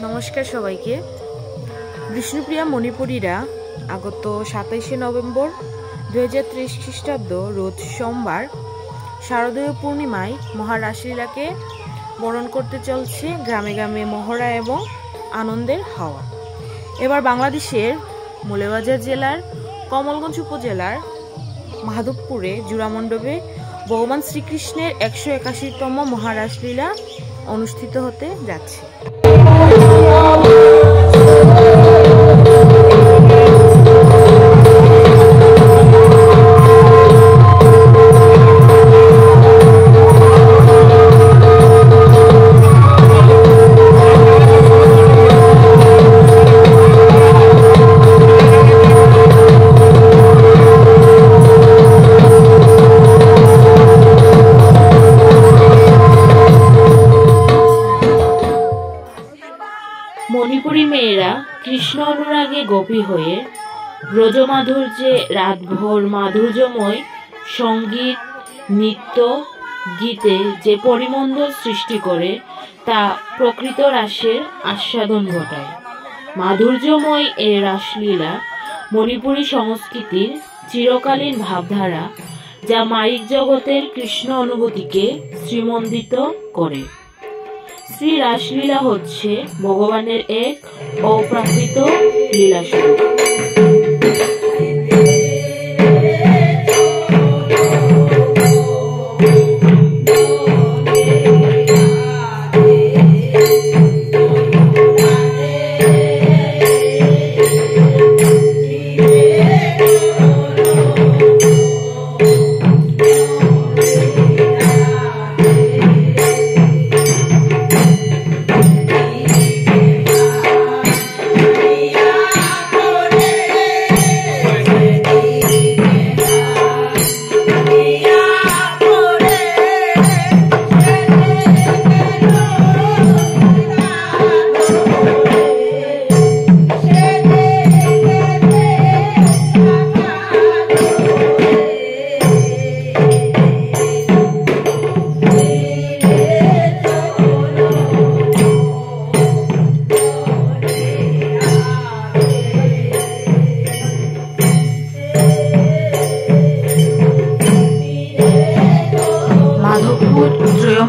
নমস্কার সবাইকে। বিষ্ণুপ্রিয়া মণিপুরীরা আগত 27শে নভেম্বর 2023 খ্রিস্টাব্দ রোজ সোমবার শারদীয় পূর্ণিমায় মহারাসলীলাকে বরণ করতে চলছে গ্রামে গ্রামে মহড়া এবং আনন্দের হাওয়া। এবার বাংলাদেশের মৌলভীবাজার জেলার কমলগঞ্জ উপজেলার মাধবপুরে জোড়ামণ্ডপে ভগবান শ্রীকৃষ্ণের 181তম মহারাসলীলা অনুষ্ঠিত হতে যাচ্ছে। মণিপুরী মেয়েরা কৃষ্ণ অনুরাগে গোপী হয়ে ব্রজমাধুর্যে রাতভর মাধুর্যময় সঙ্গীত নৃত্য গীতে যে পরিমণ্ডল সৃষ্টি করে তা প্রকৃত রাসের আস্বাদন ঘটায়। মাধুর্যময় এ রাসলীলা মণিপুরী সংস্কৃতির চিরকালীন ভাবধারা, যা মায়িক জগতের কৃষ্ণ অনুভূতিকে শ্রীমণ্ডিত করে। শ্রী রাসলীলা হচ্ছে ভগবানের এক অপ্রাকৃত লীলাস্বরূপ।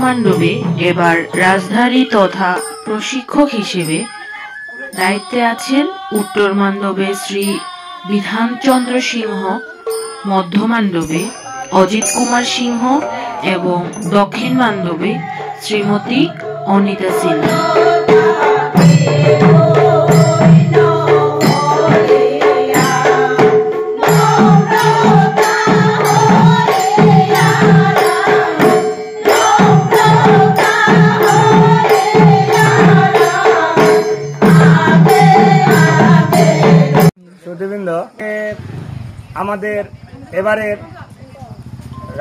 মণ্ডপে এবার রাজধানী তথা প্রশিক্ষক হিসেবে দায়িত্বে আছেন উত্তর মণ্ডপে শ্রী বিধানচন্দ্র সিংহ, মধ্য মণ্ডপে অজিত কুমার সিংহ এবং দক্ষিণ মণ্ডপে শ্রীমতী অনিতা সিনহা। সুধীবৃন্দ, আমাদের এবারের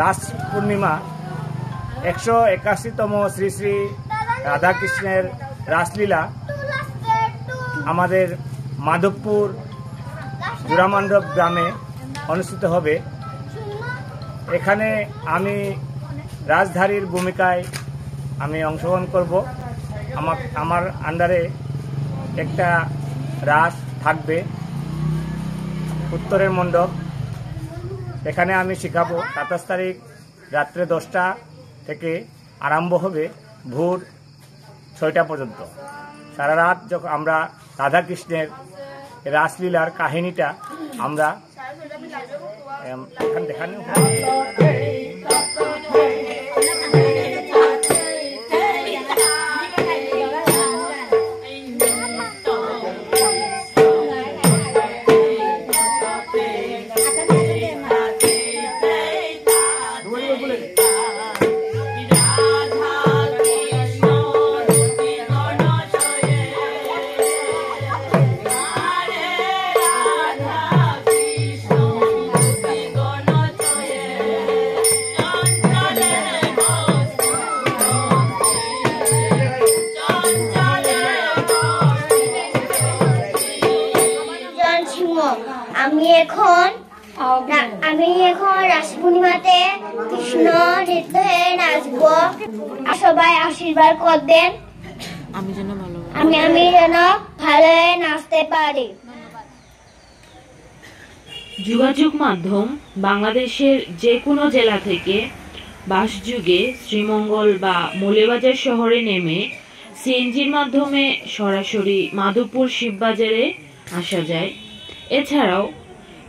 রাস পূর্ণিমা 181তম শ্রী শ্রী রাধাকৃষ্ণের রাসলীলা আমাদের মাধবপুর জোড়ামণ্ডপ গ্রামে অনুষ্ঠিত হবে। এখানে আমি রাজধারীর ভূমিকায় আমি অংশগ্রহণ করব। আমার আন্ডারে একটা রাস থাকবে উত্তরের মণ্ডপ, এখানে আমি শেখাবো। 27 তারিখ রাত্রে 10টা থেকে আরম্ভ হবে ভোর 6টা পর্যন্ত। সারা রাত যখন আমরা রাধাকৃষ্ণের রাসলীলার কাহিনীটা আমরা এখানে দেখানো আমি এখন রাস পূর্ণিমাতে কৃষ্ণ নৃত্যে নাচবো। সবাই আশীর্বাদ করবেন। আমি যেন ভালো আমি যেন ভালো নাচতে পারি। যোগাযোগ মাধ্যম বাংলাদেশের যে কোনো জেলা থেকে বাসযুগে শ্রীমঙ্গল বা মৌলভীবাজার শহরে নেমে সিএনজির মাধ্যমে সরাসরি মাধবপুর শিববাজারে আসা যায়। এছাড়াও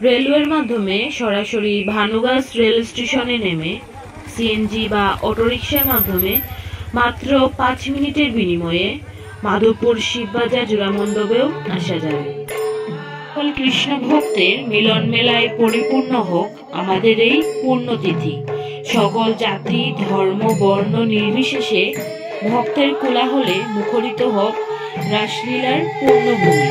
রেলওয়ের মাধ্যমে সরাসরি ভানুগাছ রেল স্টেশনে নেমে সিএনজি বা অটোরিকশার মাধ্যমে মাত্র 5 মিনিটের বিনিময়ে মাধবপুর শিববাজার জোড়ামণ্ডপেও আসা যায়। সকল কৃষ্ণ ভক্তের মিলন মেলায় পরিপূর্ণ হোক আমাদের এই পুণ্যতিথি। সকল জাতি ধর্ম বর্ণ নির্বিশেষে ভক্তের কোলাহলে মুখরিত হোক রাসলীলার পূর্ণভূমি।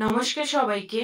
নমস্কার সবাইকে।